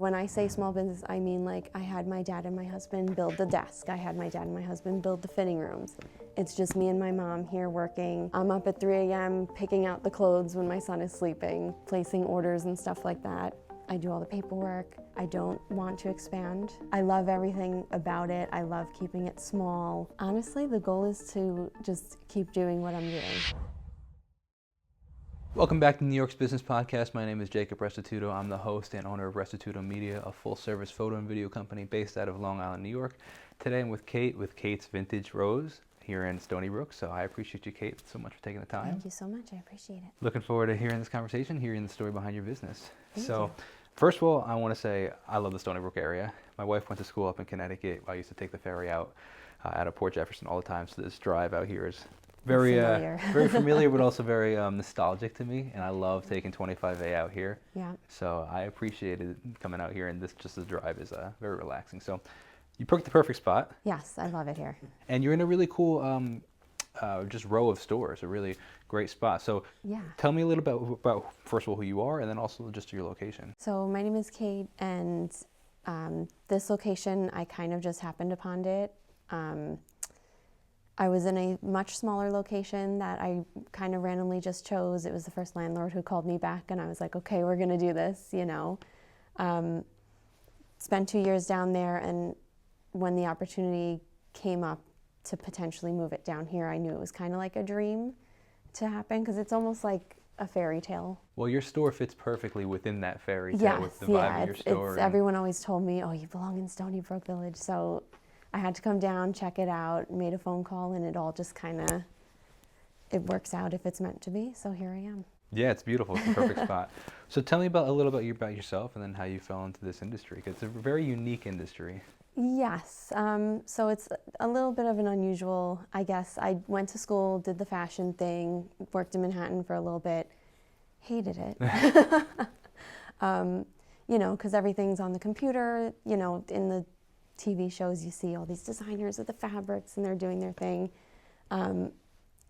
when I say small business, I mean like I had my dad and my husband build the desk. I had my dad and my husband build the fitting rooms. It's just me and my mom here working. I'm up at 3 a.m. picking out the clothes when my son is sleeping, placing orders and stuff like that. I do all the paperwork. I don't want to expand. I love everything about it. I love keeping it small. Honestly, the goal is to just keep doing what I'm doing. Welcome back to New York's Business Podcast. My name is Jacob Restituto. I'm the host and owner of Restituto Media, a full-service photo and video company based out of Long Island, New York. Today I'm with Kate, with Kate's Vintage Rose here in Stony Brook. So I appreciate you, Kate, so much for taking the time. Thank you so much. I appreciate it. Looking forward to hearing this conversation, hearing the story behind your business. Thank you. First of all, I want to say I love the Stony Brook area. My wife went to school up in Connecticut. I used to take the ferry out of Port Jefferson all the time. So this drive out here is very familiar, very familiar, but also very nostalgic to me. And I love taking 25A out here. Yeah. So I appreciated coming out here, and this drive is very relaxing. So you picked the perfect spot. Yes, I love it here. And you're in a really cool just row of stores, a really great spot. So yeah. Tell me a little bit about, first of all, who you are, and then also just your location. So my name is Kate, and this location, I kind of just happened upon it. I was in a much smaller location that I kind of randomly just chose. It was the first landlord who called me back, and I was like, okay, we're gonna do this, you know. Spent 2 years down there, and when the opportunity came up to potentially move it down here, I knew it was kind of like a dream to happen, because it's almost like a fairy tale. Well, your store fits perfectly within that fairy tale, with the vibe of your store. Everyone always told me, oh, you belong in Stony Brook Village. So I had to come down, check it out, made a phone call, and it all just kind of, it works out if it's meant to be. So here I am. Yeah, it's beautiful. It's a perfect spot. So tell me a little bit about yourself, and then how you fell into this industry, because it's a very unique industry. Yes, so it's a little bit of an unusual, I guess. I went to school, did the fashion thing, worked in Manhattan for a little bit, hated it. You know, because everything's on the computer, you know, in the TV shows you see all these designers with the fabrics and they're doing their thing. And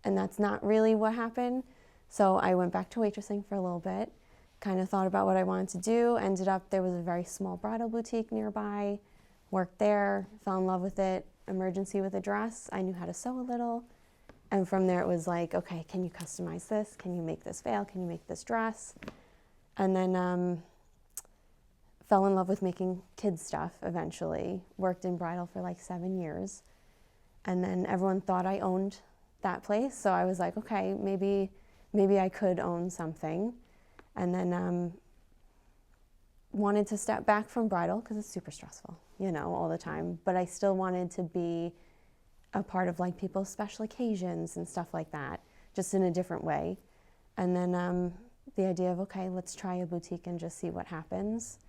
that's not really what happened. So I went back to waitressing for a little bit, kind of thought about what I wanted to do, ended up, there was a very small bridal boutique nearby. Worked there, fell in love with it, emergency with a dress. I knew how to sew a little. And from there it was like, okay, can you customize this? Can you make this veil? Can you make this dress? And then fell in love with making kids stuff eventually. Worked in bridal for like 7 years. And then everyone thought I owned that place. So I was like, okay, maybe I could own something. And then wanted to step back from bridal because it's super stressful, you know, all the time. But I still wanted to be a part of like people's special occasions and stuff like that, just in a different way. And then the idea of, okay, let's try a boutique and just see what happens.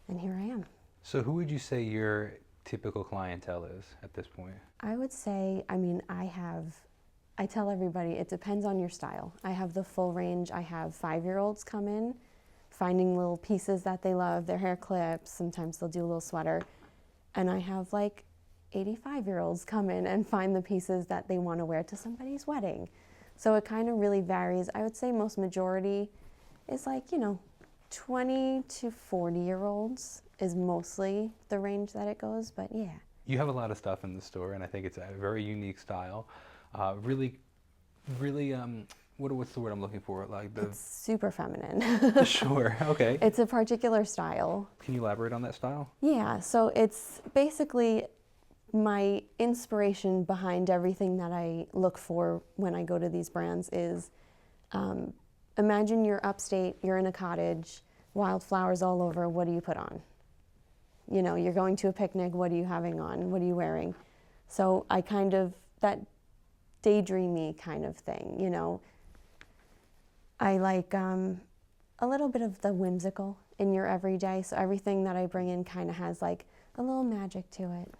And here I am. So who would you say your typical clientele is at this point? I would say, I mean, I tell everybody, it depends on your style. I have the full range. I have 5-year-olds come in, finding little pieces that they love, their hair clips, sometimes they'll do a little sweater. And I have like 85-year-olds come in and find the pieces that they want to wear to somebody's wedding. So it kind of really varies. I would say most majority is like, you know, 20 to 40-year-olds is mostly the range that it goes, but yeah. You have a lot of stuff in the store, and I think it's a very unique style. Really, what's the word I'm looking for? It's super feminine. Sure, okay. It's a particular style. Can you elaborate on that style? Yeah, so it's basically my inspiration behind everything that I look for when I go to these brands is, imagine you're upstate, you're in a cottage, wildflowers all over, what do you put on? You know, you're going to a picnic, what are you having on? What are you wearing? So I kind of, that daydreamy kind of thing, you know. I like a little bit of the whimsical in your everyday, so everything that I bring in kind of has like a little magic to it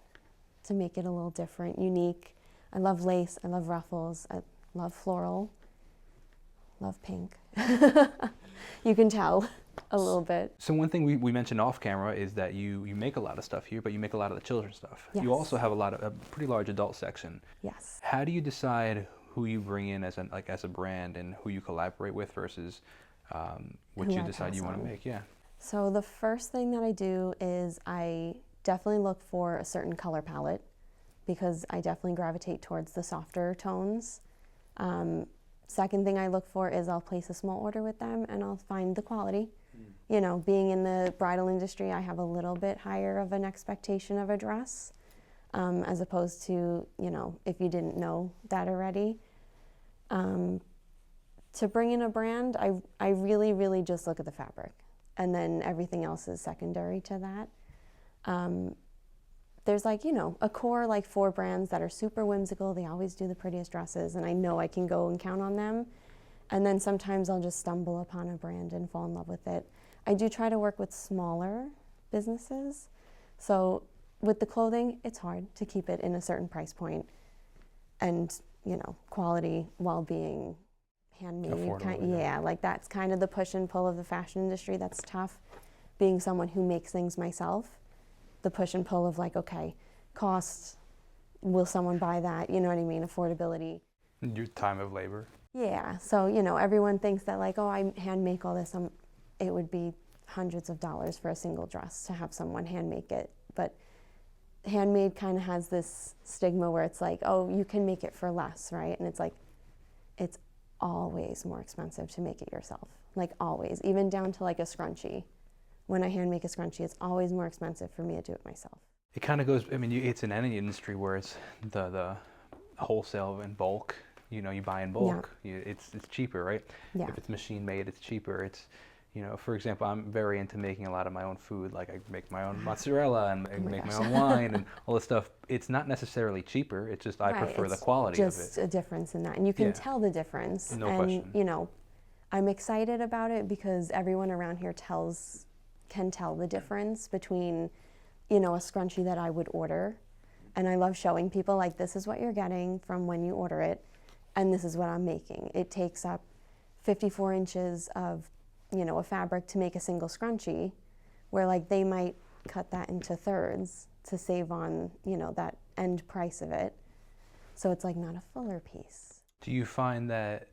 to make it a little different, unique. I love lace, I love ruffles, I love floral, love pink. You can tell a little bit. So one thing we mentioned off camera is that you make a lot of stuff here, but you make a lot of the children's stuff. Yes. You also have a pretty large adult section. Yes. How do you decide who you bring in as a brand and who you collaborate with versus what you decide you want to make? Yeah. So the first thing that I do is I definitely look for a certain color palette because I definitely gravitate towards the softer tones. Second thing I look for is I'll place a small order with them and I'll find the quality. You know, being in the bridal industry, I have a little bit higher of an expectation of a dress as opposed to, you know, if you didn't know that already. To bring in a brand, I really, really just look at the fabric, and then everything else is secondary to that. There's like, you know, a core like 4 brands that are super whimsical. They always do the prettiest dresses, and I know I can go and count on them. And then sometimes I'll just stumble upon a brand and fall in love with it. I do try to work with smaller businesses. So with the clothing, it's hard to keep it in a certain price point and, you know, quality while being handmade. Yeah, like that's kind of the push and pull of the fashion industry. That's tough. Being someone who makes things myself, the push and pull of like, okay, cost, will someone buy that? You know what I mean? Affordability. Your time of labor. Yeah, so, you know, everyone thinks that like, oh, I hand make all this. It would be hundreds of dollars for a single dress to have someone hand make it. But handmade kind of has this stigma where it's like, oh, you can make it for less, right? And it's like, it's always more expensive to make it yourself. Like always, even down to like a scrunchie. When I hand make a scrunchie, it's always more expensive for me to do it myself. It kind of goes, I mean, it's in any industry where it's the wholesale in bulk. You know, you buy in bulk. Yeah. It's cheaper, right? Yeah. If it's machine made, it's cheaper. It's, you know, for example, I'm very into making a lot of my own food. Like I make my own mozzarella and I make my own wine and all this stuff. It's not necessarily cheaper. It's just I prefer the quality of it. Just a difference in that, and you can tell the difference. No question. You know, I'm excited about it because everyone around here can tell the difference between, you know, a scrunchie that I would order, and I love showing people like this is what you're getting from when you order it, and this is what I'm making. It takes up 54 inches of, you know, a fabric to make a single scrunchie, where like they might cut that into thirds to save on, you know, that end price of it. So it's like not a fuller piece. Do you find that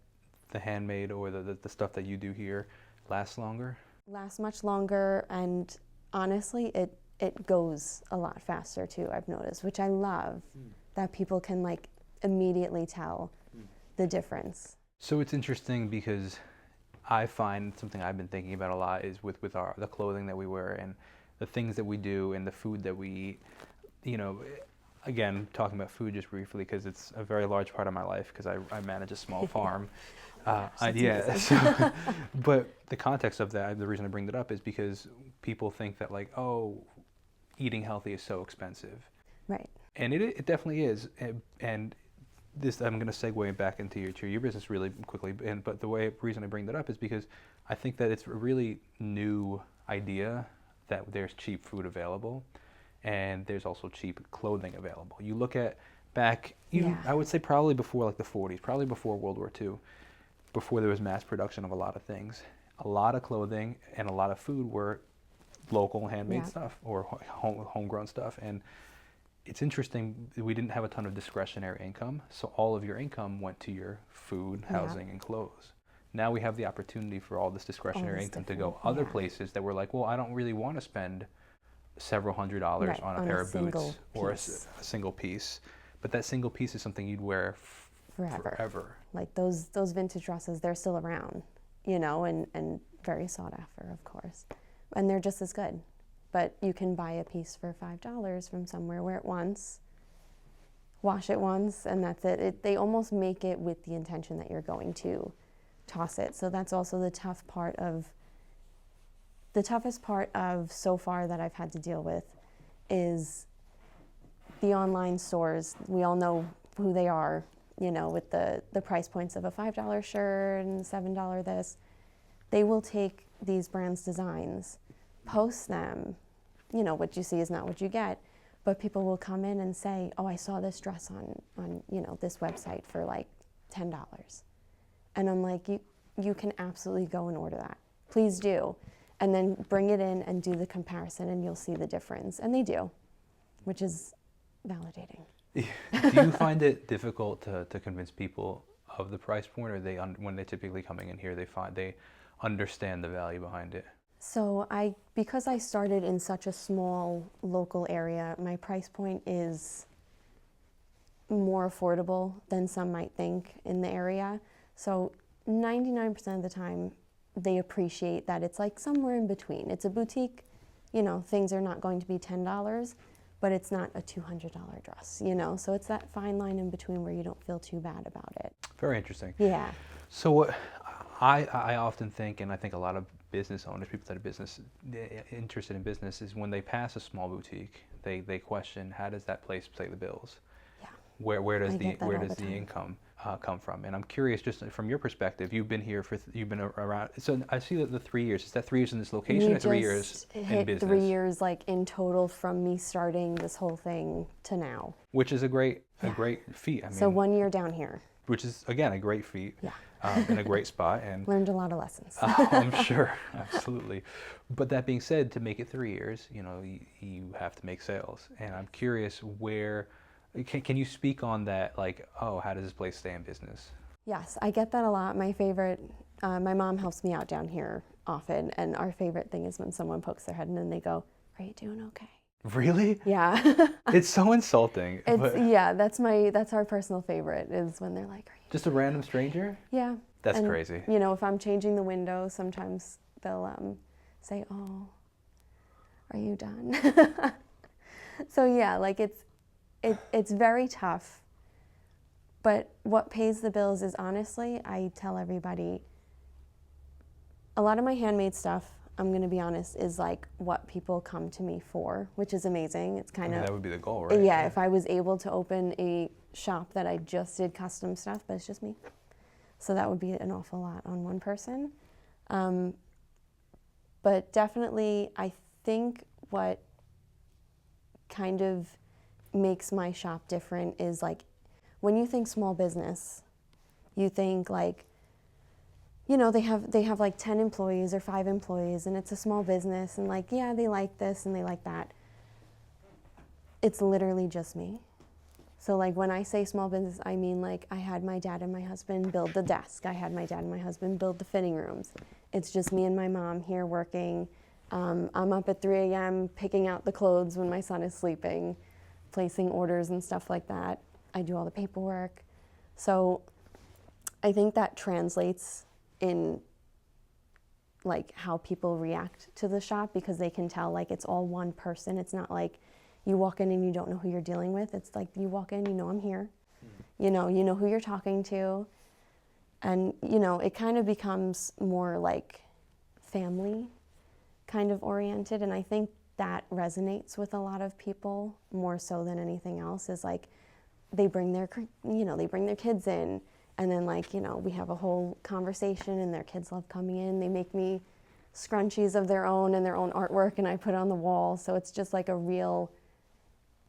the handmade or the stuff that you do here lasts longer? Lasts much longer, and honestly, it goes a lot faster too, I've noticed, which I love, that people can like immediately tell the difference. So it's interesting because I find something I've been thinking about a lot is with the clothing that we wear and the things that we do and the food that we eat. You know, again, talking about food just briefly because it's a very large part of my life because I manage a small farm. So, but the context of that, the reason I bring that up is because people think that like, oh, eating healthy is so expensive. Right. And it definitely is. And this, I'm going to segue back into your business really quickly. But the reason I bring that up is because I think that it's a really new idea that there's cheap food available and there's also cheap clothing available. You look at back, even I would say probably before like the 40s, probably before World War II, before there was mass production of a lot of things, a lot of clothing and a lot of food were local handmade stuff or homegrown stuff. And it's interesting, we didn't have a ton of discretionary income, so all of your income went to your food, housing, and clothes. Now we have the opportunity for all this discretionary income to go other places that we're like, well, I don't really want to spend several $100s on a pair of boots or a single piece. But that single piece is something you'd wear forever. Like those vintage dresses, they're still around, you know, and very sought after, of course. And they're just as good. But you can buy a piece for $5 from somewhere, wear it once, wash it once, and that's it. They almost make it with the intention that you're going to toss it. So that's also the toughest part of so far that I've had to deal with is the online stores. We all know who they are, you know, with the price points of a $5 shirt and $7 this. They will take these brands' designs, post them, you know, what you see is not what you get, but people will come in and say, oh, I saw this dress on you know, this website for like $10. And I'm like, you can absolutely go and order that. Please do. And then bring it in and do the comparison and you'll see the difference. And they do, which is validating. Do you find it difficult to convince people of the price point, or when they're typically coming in here, they understand the value behind it? So because I started in such a small local area, my price point is more affordable than some might think in the area. So 99% of the time, they appreciate that it's like somewhere in between. It's a boutique, you know, things are not going to be $10, but it's not a $200 dress, you know? So it's that fine line in between where you don't feel too bad about it. Very interesting. Yeah. So what I often think, and I think a lot of business owners, people that are interested in business, is when they pass a small boutique, they question, how does that place pay the bills? Yeah. Where does the income come from? And I'm curious, just from your perspective, you've been around. So I see that the 3 years. Is that 3 years in this location, or 3 years in business? 3 years, like in total, from me starting this whole thing to now. Which is a great feat. I mean, So 1 year down here. Which is again a great feat. Yeah. In a great spot, and learned a lot of lessons. I'm sure, absolutely. But that being said, to make it 3 years, you know, you have to make sales, and I'm curious where. Can you speak on that? Like, oh, how does this place stay in business? Yes, I get that a lot. My favorite, my mom helps me out down here often, and our favorite thing is when someone pokes their head in and they go, "Are you doing okay?" Really? Yeah. It's so insulting. Yeah, that's our personal favorite, is when they're like, "Are you just a random stranger?" Yeah. That's and, crazy. You know, if I'm changing the window, sometimes they'll say, "Oh, are you done?" So yeah, like it's very tough. But what pays the bills is, honestly, I tell everybody, a lot of my handmade stuff, I'm going to be honest, is like what people come to me for, which is amazing. It's kind of, that would be the goal, right? Yeah, if I was able to open a shop that I just did custom stuff, but it's just me. So that would be an awful lot on one person. But definitely, I think what kind of makes my shop different is, like, when you think small business, you think like, you know, they have like 10 employees or 5 employees, and it's a small business, and like, yeah, they like this and they like that. It's literally just me. So like when I say small business, I mean like I had my dad and my husband build the desk. I had my dad and my husband build the fitting rooms. It's just me and my mom here working. I'm up at 3 a.m. picking out the clothes when my son is sleeping, placing orders and stuff like that. I do all the paperwork. So I think that translates in like how people react to the shop, because they can tell like it's all one person. It's not like you walk in and you don't know who you're dealing with. It's like you walk in, you know I'm here. You know who you're talking to. And you know, it kind of becomes more like family kind of oriented, and I think that resonates with a lot of people more so than anything else. Is like they bring their kids in, and then like, you know, we have a whole conversation, and their kids love coming in. They make me scrunchies of their own and their own artwork, and I put it on the wall. So it's just like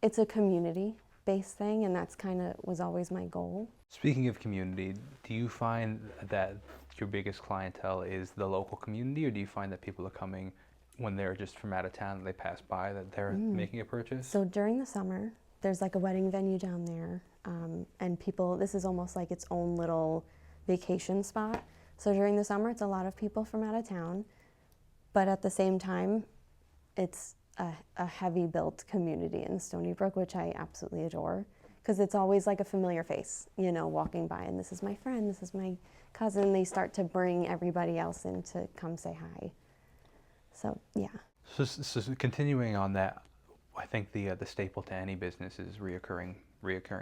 it's a community-based thing, and that's kind of was always my goal. Speaking of community, do you find that your biggest clientele is the local community, or do you find that people are coming when they're just from out of town and they pass by, that they're making a purchase? So during the summer, there's like a wedding venue down there, and people, this is almost like its own little vacation spot. So during the summer, it's a lot of people from out of town, but at the same time, it's a heavy built community in Stony Brook, which I absolutely adore, because it's always like a familiar face, you know, walking by, and this is my friend, this is my cousin. They start to bring everybody else in to come say hi. So yeah. So continuing on that, I think the staple to any business is reoccurring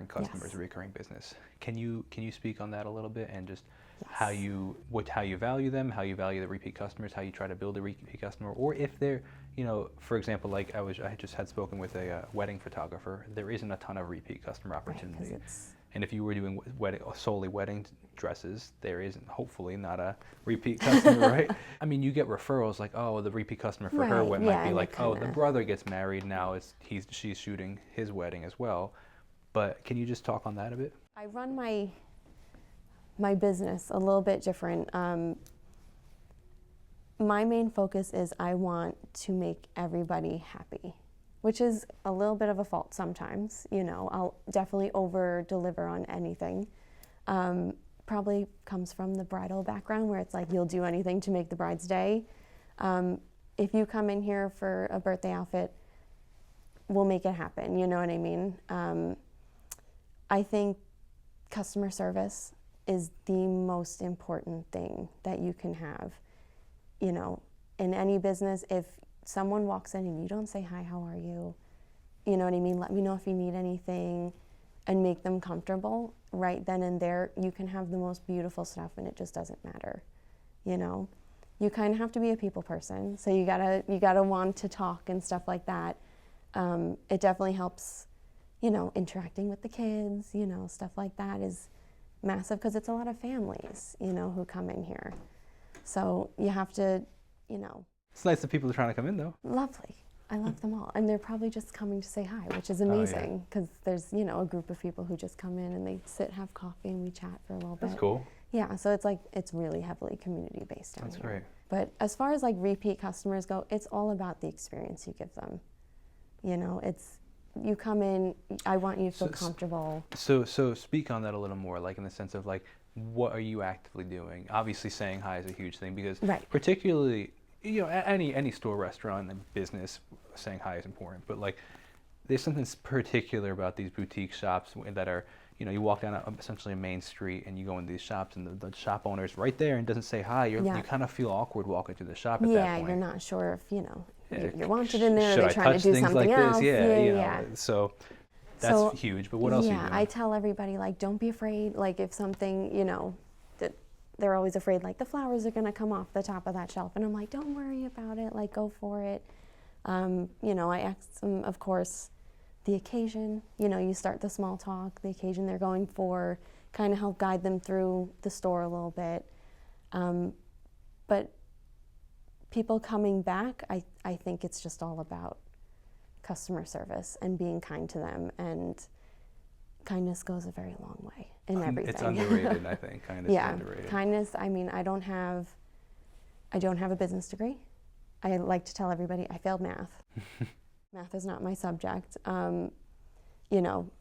customers, yes. Reoccurring business. Can you speak on that a little bit, and just yes. how you value them, how you value the repeat customers, how you try to build a repeat customer, or if they're, you know, for example, like I just had spoken with a wedding photographer. There isn't a ton of repeat customer opportunity. Right, and if you were doing solely wedding dresses, there isn't, hopefully, not a repeat customer, right? I mean, you get referrals like, oh, the repeat customer for her wedding might be like, oh, the brother gets married now, she's shooting his wedding as well. But can you just talk on that a bit? I run my business a little bit different. My main focus is I want to make everybody happy, which is a little bit of a fault sometimes. You know, I'll definitely over-deliver on anything. Probably comes from the bridal background, where it's like you'll do anything to make the bride's day. if you come in here for a birthday outfit, we'll make it happen. You know what I mean? I think customer service is the most important thing that you can have. You know, in any business, if someone walks in and you don't say, hi, how are you? You know what I mean? Let me know if you need anything, and make them comfortable right then and there. You can have the most beautiful stuff and it just doesn't matter. You know, you kind of have to be a people person. So you gotta want to talk and stuff like that. It definitely helps, you know, interacting with the kids, you know, stuff like that is massive because it's a lot of families, you know, who come in here. So you have to, you know. It's nice that people are trying to come in, though. Lovely. I love them all. And they're probably just coming to say hi, which is amazing because there's, you know, a group of people who just come in and they sit, have coffee, and we chat for a little bit. That's cool. Yeah, so it's like, it's really heavily community based down here. That's great. But as far as like repeat customers go, it's all about the experience you give them. You know, it's, you come in, I want you to feel comfortable. So speak on that a little more, like in the sense of like, what are you actively doing? Obviously saying hi is a huge thing because particularly, you know, any store, restaurant, and business, saying hi is important. But like, there's something particular about these boutique shops that are, you know, you walk down essentially a main street and you go into these shops and the shop owner's right there and doesn't say hi. You kind of feel awkward walking through the shop at that point. Yeah, you're not sure if, you know, you're wanted in there, or they're trying to do something like else. This? Yeah. So that's huge. But what else are you doing? I tell everybody, like, don't be afraid. Like, if something, you know, that they're always afraid, like, the flowers are going to come off the top of that shelf. And I'm like, don't worry about it. Like, go for it. You know, I ask them, of course, the occasion. You know, you start the small talk, the occasion they're going for, kind of help guide them through the store a little bit. But people coming back, I think it's just all about customer service and being kind to them, and kindness goes a very long way in everything. It's underrated, I think. Kindness is underrated. Kindness, I mean, I don't have a business degree. I like to tell everybody I failed math. Math is not my subject. You know,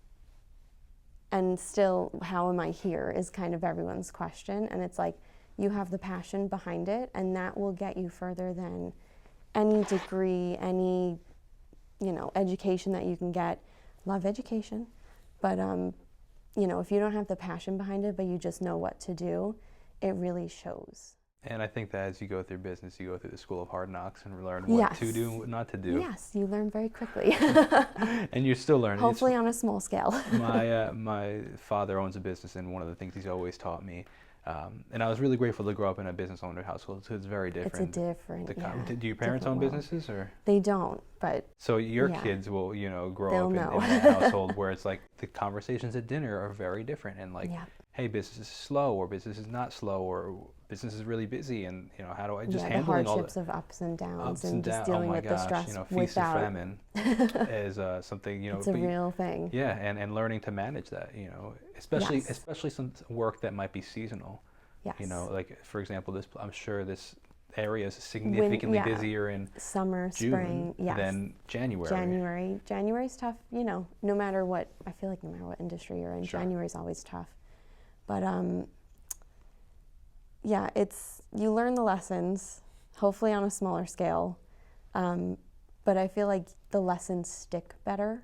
and still, how am I here is kind of everyone's question, and it's like, you have the passion behind it, and that will get you further than any degree, any, you know, education that you can get. Love education, but you know, if you don't have the passion behind it, but you just know what to do, it really shows. And I think that as you go through business, you go through the school of hard knocks and learn what to do and what not to do. Yes, you learn very quickly. And you're still learning. Hopefully on a small scale. My father owns a business, and one of the things he's always taught me, and I was really grateful to grow up in a business owner household, so it's very different. It's a different, do your parents own businesses, or? They don't, but. So your kids will, you know, grow up in a household where it's like the conversations at dinner are very different, and like, hey, business is slow, or business is not slow, or business is really busy, and you know, how do I just handling the hardships of ups and downs, and just dealing with the stress, you know, feast and famine is something, you know, it's a real thing. Yeah, and learning to manage that, you know, especially some work that might be seasonal. Yes. You know, like for example, I'm sure this area is significantly busier in summer, June spring, than January. January's tough, you know, no matter what. I feel like no matter what industry you're in, January's always tough. But yeah, you learn the lessons, hopefully on a smaller scale. But I feel like the lessons stick better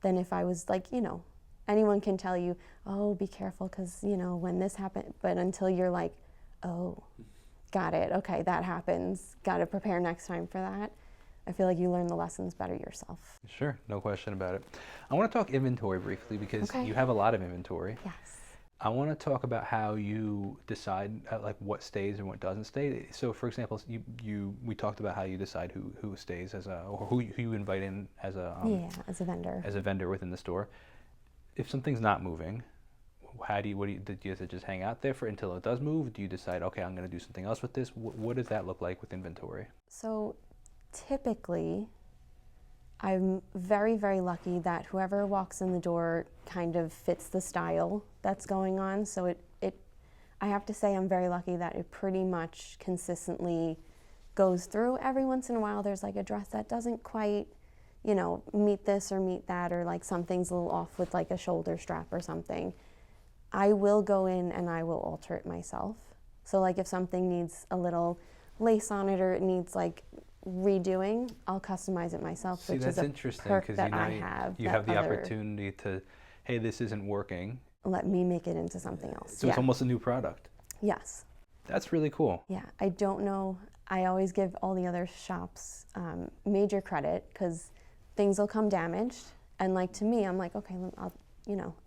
than if I was like, you know, anyone can tell you, oh, be careful because, you know, when this happened, but until you're like, oh, got it, okay, that happens, got to prepare next time for that. I feel like you learn the lessons better yourself. Sure, no question about it. I want to talk inventory briefly because you have a lot of inventory. Yes. I want to talk about how you decide like what stays and what doesn't stay. So, for example, we talked about how you decide who stays or who you invite in as a vendor within the store. If something's not moving, do you just hang out there until it does move? Do you decide, okay, I'm going to do something else with this? What does that look like with inventory? So, typically, I'm very, very lucky that whoever walks in the door kind of fits the style that's going on. So I have to say I'm very lucky that it pretty much consistently goes through. Every once in a while there's like a dress that doesn't quite, you know, meet this or meet that, or like something's a little off with like a shoulder strap or something. I will go in and I will alter it myself. So like if something needs a little lace on it, or it needs like redoing, I'll customize it myself, See, which that's is a interesting perk because that I have. you that have the other- opportunity to, hey, this isn't working. Let me make it into something else. So it's almost a new product. Yes. That's really cool. Yeah, I don't know. I always give all the other shops major credit because things will come damaged. And like to me, I'm like, okay,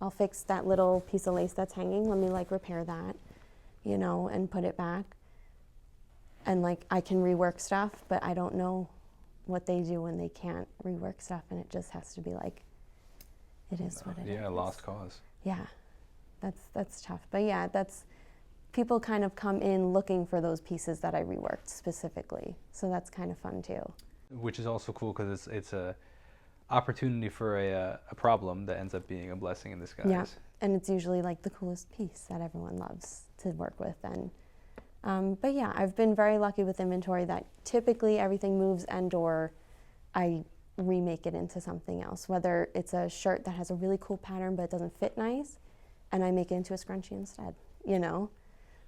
I'll fix that little piece of lace that's hanging. Let me like repair that, and put it back. And like I can rework stuff, but I don't know what they do when they can't rework stuff, and it just has to be like, it is what it is. Yeah, lost cause. Yeah, that's tough. But yeah, people kind of come in looking for those pieces that I reworked specifically. So that's kind of fun too. Which is also cool because it's a opportunity for a problem that ends up being a blessing in disguise. Yeah, and it's usually like the coolest piece that everyone loves to work with. And but yeah, I've been very lucky with inventory that typically everything moves and/or I remake it into something else. Whether it's a shirt that has a really cool pattern but it doesn't fit nice, and I make it into a scrunchie instead.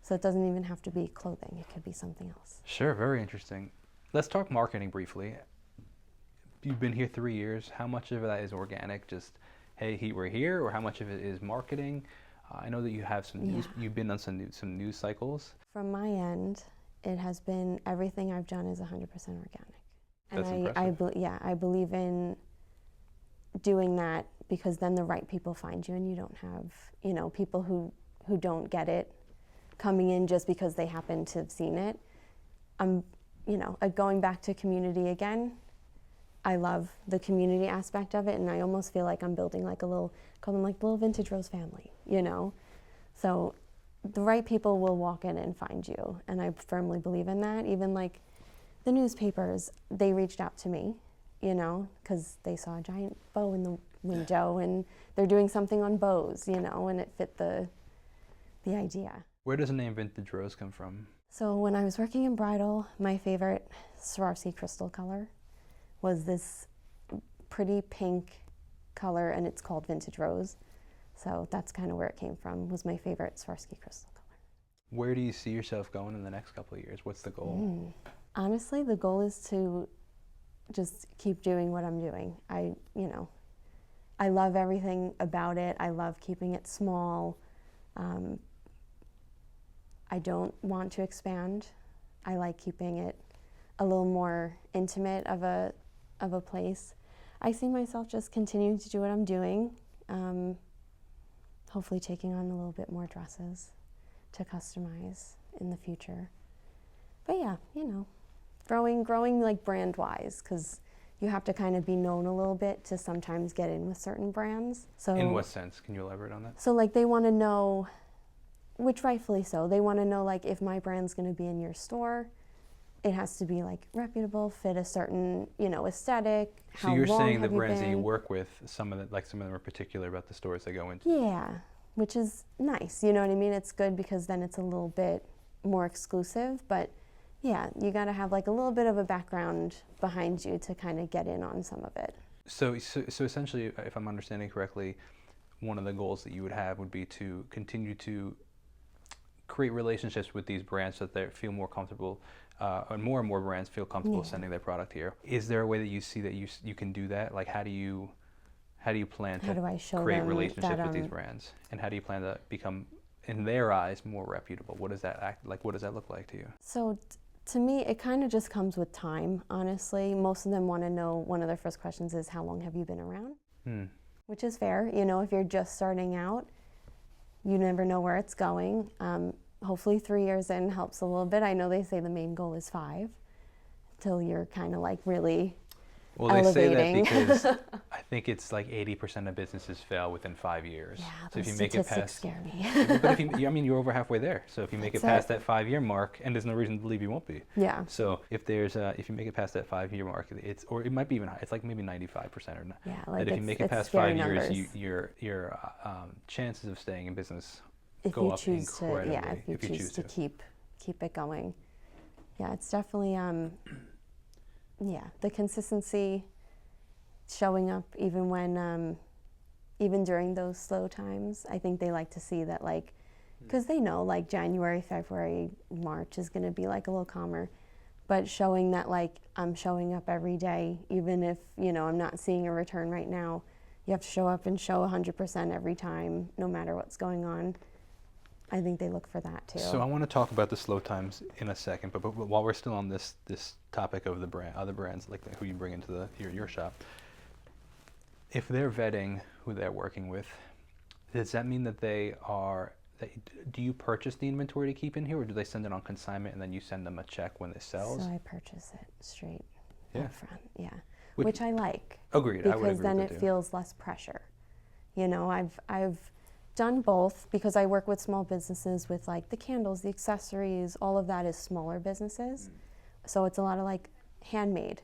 So it doesn't even have to be clothing. It could be something else. Sure, very interesting. Let's talk marketing briefly. You've been here 3 years. How much of that is organic? Just, hey, we're here, or how much of it is marketing? I know that you have some news. You've been on some news cycles. From my end, it has been everything I've done is 100% organic. That's And impressive. I believe in doing that because then the right people find you, and you don't have people who don't get it coming in just because they happen to have seen it. Going back to community again, I love the community aspect of it, and I almost feel like I'm building like call them like the little Vintage Rose family, So the right people will walk in and find you, and I firmly believe in that. Even like the newspapers, they reached out to me, because they saw a giant bow in the window, and they're doing something on bows, and it fit the idea. Where does the name Vintage Rose come from? So when I was working in bridal, my favorite Swarovski crystal color was this pretty pink color, and it's called Vintage Rose. So that's kind of where it came from, was my favorite Swarovski crystal color. Where do you see yourself going in the next couple of years? What's the goal? Honestly, the goal is to just keep doing what I'm doing. I love everything about it. I love keeping it small. I don't want to expand. I like keeping it a little more intimate of a place. I see myself just continuing to do what I'm doing, hopefully taking on a little bit more dresses to customize in the future. But yeah, growing like brand-wise, because you have to kind of be known a little bit to sometimes get in with certain brands. So in what sense? Can you elaborate on that? So like they want to know, which rightfully so, they want to know like if my brand's going to be in your store, it has to be like reputable, fit a certain, aesthetic. So you're saying the brands that you work with, some of them are particular about the stores they go into? Yeah, which is nice, you know what I mean? It's good because then it's a little bit more exclusive, but yeah, you got to have like a little bit of a background behind you to kind of get in on some of it. So essentially, if I'm understanding correctly, one of the goals that you would have would be to continue to create relationships with these brands so that they feel more comfortable, and more brands feel comfortable sending their product here. Is there a way that you see that you can do that? Like, how do you plan to create relationships with these brands, and how do you plan to become, in their eyes, more reputable? What does that act like? What does that look like to you? So to me, it kind of just comes with time, honestly. Most of them want to know, one of their first questions is, how long have you been around? Which is fair. If you're just starting out, you never know where it's going. Hopefully 3 years in helps a little bit. I know they say the main goal is 5, till you're kind of like really elevating. They say that because I think it's like 80% of businesses fail within 5 years. Yeah, so those if you make it statistics past, scare me. but you're over halfway there. So if you make it past that 5-year mark, and there's no reason to believe you won't be. Yeah. So if you make it past that 5-year mark, it might be even high. It's like maybe 95% or not. Yeah, like if you make it past 5 years, your chances of staying in business go up incredibly. If you choose to keep it going. Yeah, it's definitely the consistency, showing up even when even during those slow times. I think they like to see that, because they know like January, February, March is going to be like a little calmer, but showing that like I'm showing up every day, even if, I'm not seeing a return right now. You have to show up and show 100% every time, no matter what's going on. I think they look for that too. So I want to talk about the slow times in a second, but while we're still on this topic of the other brands, like who you bring into your shop, if they're vetting who they're working with, does that mean that do you purchase the inventory to keep in here, or do they send it on consignment and then you send them a check when it sells? So I purchase it straight up front, Which I like. Agreed. Because then it feels less pressure. I've done both because I work with small businesses with like the candles, the accessories, all of that is smaller businesses. So it's a lot of like handmade.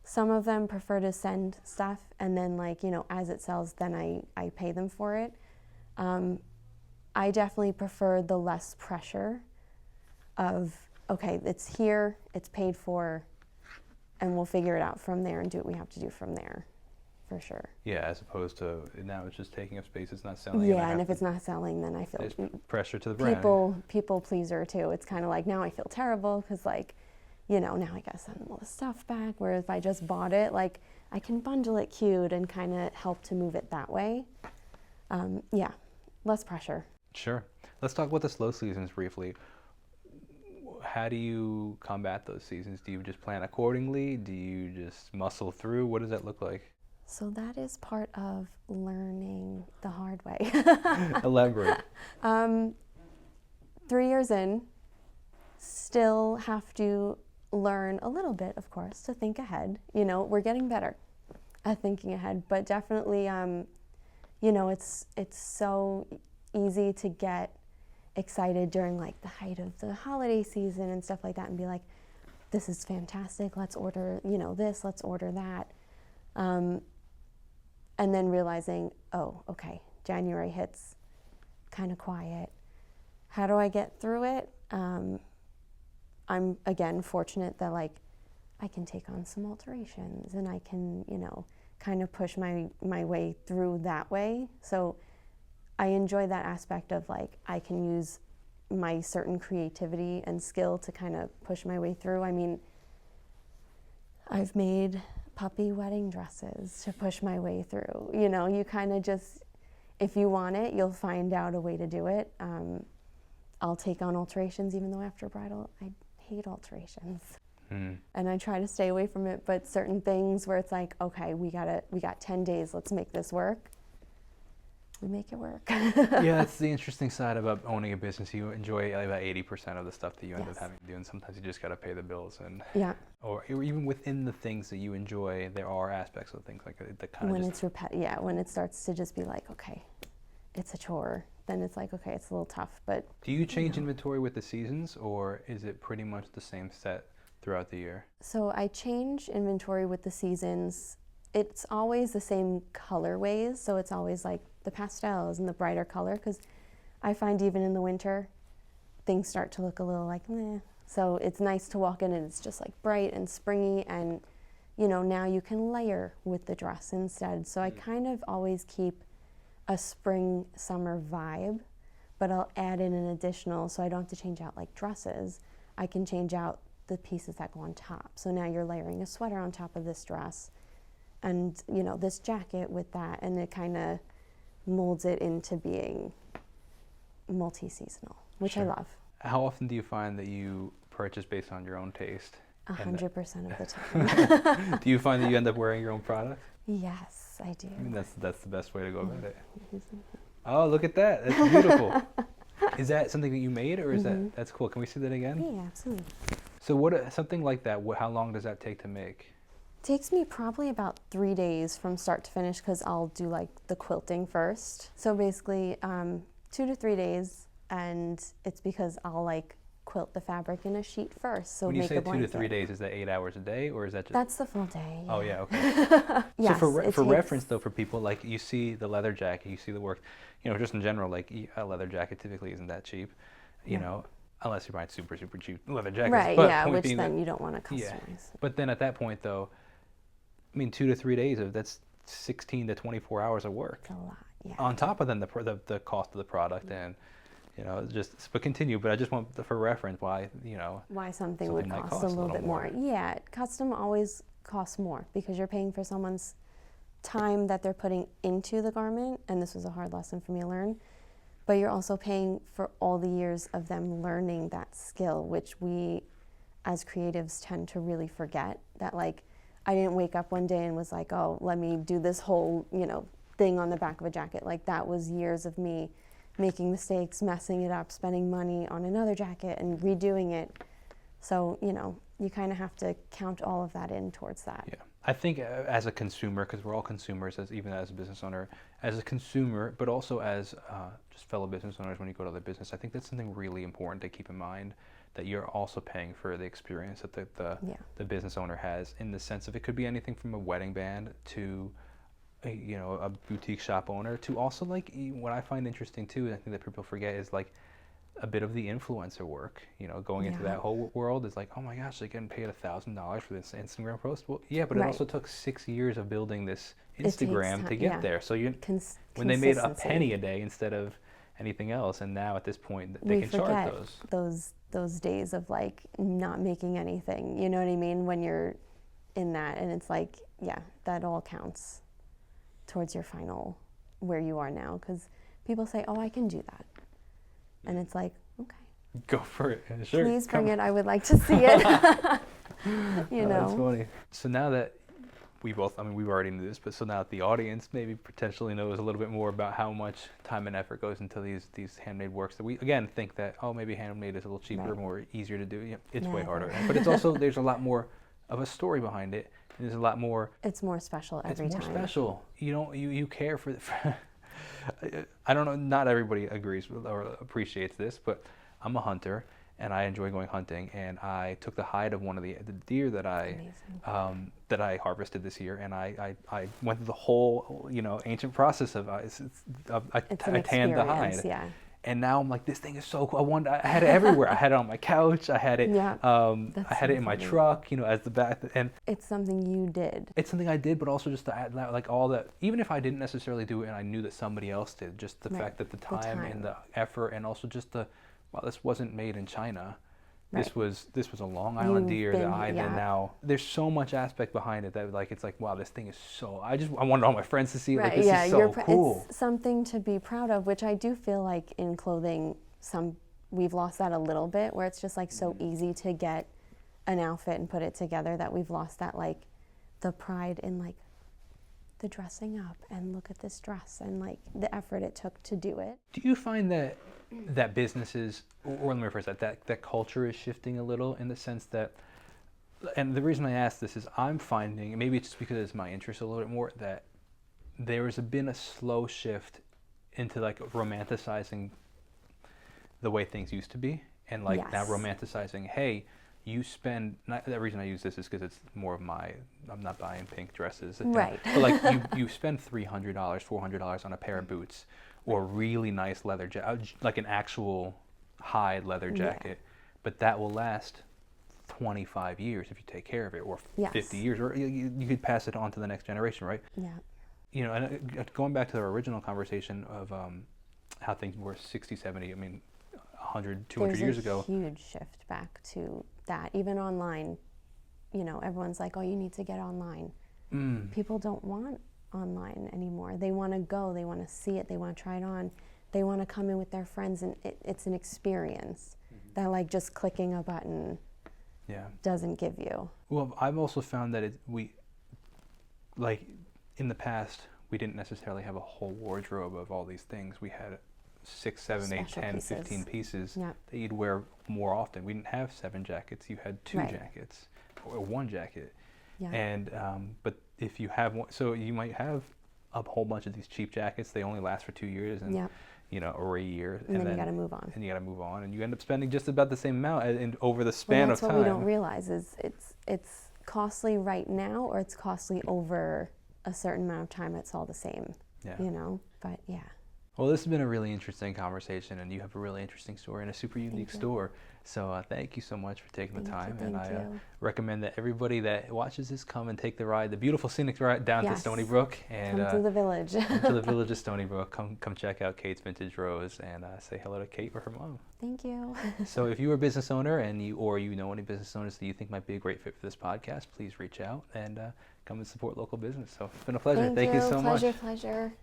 Some of them prefer to send stuff and then like, as it sells, then I pay them for it. I definitely prefer the less pressure of, okay, it's here, it's paid for, and we'll figure it out from there and do what we have to do from there, for sure. Yeah, as opposed to now it's just taking up space, it's not selling. Yeah, and if it's not selling, then I feel pressure to the brand. People pleaser too. It's kind of like now I feel terrible because like, now I gotta send all the stuff back. Where if I just bought it, like I can bundle it cute and kind of help to move it that way. Less pressure. Sure. Let's talk about the slow seasons briefly. How do you combat those seasons? Do you just plan accordingly? Do you just muscle through? What does that look like? So that is part of learning the hard way. Elaborate. 3 years in, still have to learn a little bit, of course, to think ahead. We're getting better at thinking ahead, but definitely, it's so easy to get excited during like the height of the holiday season and stuff like that and be like, this is fantastic, let's order, this, let's order that. And then realizing, oh, okay, January hits, kind of quiet. How do I get through it? I'm, again, fortunate that like I can take on some alterations and I can, kind of push my way through that way. So I enjoy that aspect of like I can use my certain creativity and skill to kind of push my way through. I mean, I've made puppy wedding dresses to push my way through. You kind of just, if you want it, you'll find out a way to do it. I'll take on alterations, even though after bridal, I hate alterations. And I try to stay away from it, but certain things where it's like, okay, we got 10 days, let's make this work. We make it work. Yeah, that's the interesting side about owning a business. You enjoy about 80% of the stuff that you end up having to do, and sometimes you just got to pay the bills. And or even within the things that you enjoy, there are aspects of things like that kind when of it's when it starts to just be like, okay, it's a chore, then it's like, okay, it's a little tough. But do you change inventory with the seasons, or is it pretty much the same set throughout the year? So I change inventory with the seasons. It's always the same colorways, so it's always like the pastels and the brighter color, because I find even in the winter, things start to look a little like meh. So it's nice to walk in and it's just like bright and springy, and now you can layer with the dress instead. So I kind of always keep a spring summer vibe, but I'll add in an additional, so I don't have to change out like dresses. I can change out the pieces that go on top. So now you're layering a sweater on top of this dress, and this jacket with that, and it kind of molds it into being multi-seasonal, which I love. How often do you find that you purchase based on your own taste? 100% of the time. Do you find that you end up wearing your own product? Yes, I do. I mean, that's the best way to go about it. Oh, look at that. That's beautiful. Is that something that you made, or is that's cool? Can we see that again? Yeah, absolutely. So something like that, how long does that take to make? Takes me probably about 3 days from start to finish, because I'll do like the quilting first. So basically 2 to 3 days, and it's because I'll like quilt the fabric in a sheet first. So when you make say a blanket. 2 to 3 days, is that 8 hours a day, or is that just? That's the full day. Yeah. Oh yeah, okay. Yes, so for reference though, for people, like you see the leather jacket, you see the work, just in general, like a leather jacket typically isn't that cheap, you know, unless you're buying super cheap leather jackets. Right. But yeah. Which then that, you don't want to customize. Yeah. But then at that point though, I mean, 2 to 3 days that's 16 to 24 hours of work. It's a lot. Yeah. On top of then the cost of the product and You know, but continue. But I just want for reference why, you know, why something would might cost a little bit more. Yeah, custom always costs more because you're paying for someone's time that they're putting into the garment, and this was a hard lesson for me to learn. But you're also paying for all the years of them learning that skill, which we as creatives tend to really forget. That, like, I didn't wake up one day and was like, oh, let me do this whole, you know, thing on the back of a jacket. Like, that was years of me making mistakes, messing it up, spending money on another jacket and redoing it. So, you know, you kind of have to count all of that in towards that. Yeah. I think as a consumer, because we're all consumers, even as a business owner, as a consumer, but also as just fellow business owners when you go to other business, I think that's something really important to keep in mind, that you're also paying for the experience that the business owner has, in the sense of it could be anything from a wedding band to a boutique shop owner, to also, like, what I find interesting too, and I think that people forget, is like a bit of the influencer work, you know, going into that whole world is like, oh my gosh, they're getting paid $1,000 for this Instagram post. Well, yeah, but it also took 6 years of building this Instagram to get there. So when they made a penny a day instead of anything else, and now at this point they can charge those days of like not making anything, you know what I mean, when you're in that, and it's like, yeah, that all counts towards your final where you are now, because people say, oh, I can do that, and it's like, okay, go for it. Sure, please bring it. I would like to see it. You know, that's funny. So now that we already knew this, but so now that the audience maybe potentially knows a little bit more about how much time and effort goes into these handmade works, that we again think that, oh, maybe handmade is a little cheaper, more easier to do. Yeah, it's way harder, but it's also, there's a lot more of a story behind it. There's a lot more. It's more special every time. It's more special. You care for. I don't know. Not everybody agrees with or appreciates this, but I'm a hunter and I enjoy going hunting. And I took the hide of one of the deer that I harvested this year, and I went through the whole ancient process of I tanned the hide. Yeah. And now I'm like, this thing is so cool. I had it everywhere. I had it on my couch. I had it. Yeah, I had it in my truck. As the back. And it's something you did. It's something I did, but also just to add, like, all that. Even if I didn't necessarily do it, and I knew that somebody else did, just the fact that the time and the effort, and also just this wasn't made in China. Right. This was a Long Island deer that I then now. There's so much aspect behind it that, like, it's like, wow, this thing is so. I wanted all my friends to see it. Like, this is so cool. It's something to be proud of, which I do feel like in clothing, we've lost that a little bit, where it's just like so easy to get an outfit and put it together, that we've lost that, like, the pride in, like, the dressing up and look at this dress and, like, the effort it took to do it. Do you find that businesses, or let me rephrase that culture is shifting a little, in the sense that, and the reason I ask this is I'm finding, maybe it's just because it's my interest a little bit more, that there has been a slow shift into, like, romanticizing the way things used to be, and, like, now romanticizing, hey, you spend, the reason I use this is because it's more of I'm not buying pink dresses. Right. But, like, you spend $300, $400 on a pair of boots, or really nice leather jacket, like an actual hide leather jacket, but that will last 25 years if you take care of it, or 50 years, or you could pass it on to the next generation, right? Yeah. And going back to our original conversation of how things were 60, 70, 100, 200 years ago. There's a huge shift back to that. Even online, everyone's like, oh, you need to get online. People don't want online anymore. They want to go, they want to see it, they want to try it on, they want to come in with their friends, and it's an experience that, like, just clicking a button doesn't give you. Well, I've also found that in the past, we didn't necessarily have a whole wardrobe of all these things. We had 6, 7, 8, 10, 15 pieces that you'd wear more often. We didn't have 7 jackets. You had 2 jackets or 1 jacket. And but if you have one, so you might have a whole bunch of these cheap jackets. They only last for 2 years, and or a year, and then you got to move on. And you got to move on, and you end up spending just about the same amount over the span of time. That's what we don't realize is it's costly right now, or it's costly over a certain amount of time. It's all the same. But Well, this has been a really interesting conversation, and you have a really interesting story and a super unique store. So thank you so much for taking the time. And I recommend that everybody that watches this come and take the ride, the beautiful scenic ride down to Stony Brook. And come to the village. Come to the village of Stony Brook. Come check out Kate's Vintage Rose and say hello to Kate or her mom. Thank you. So if you're a business owner and you know any business owners that you think might be a great fit for this podcast, please reach out and come and support local business. So it's been a pleasure. Thank you so much. Pleasure.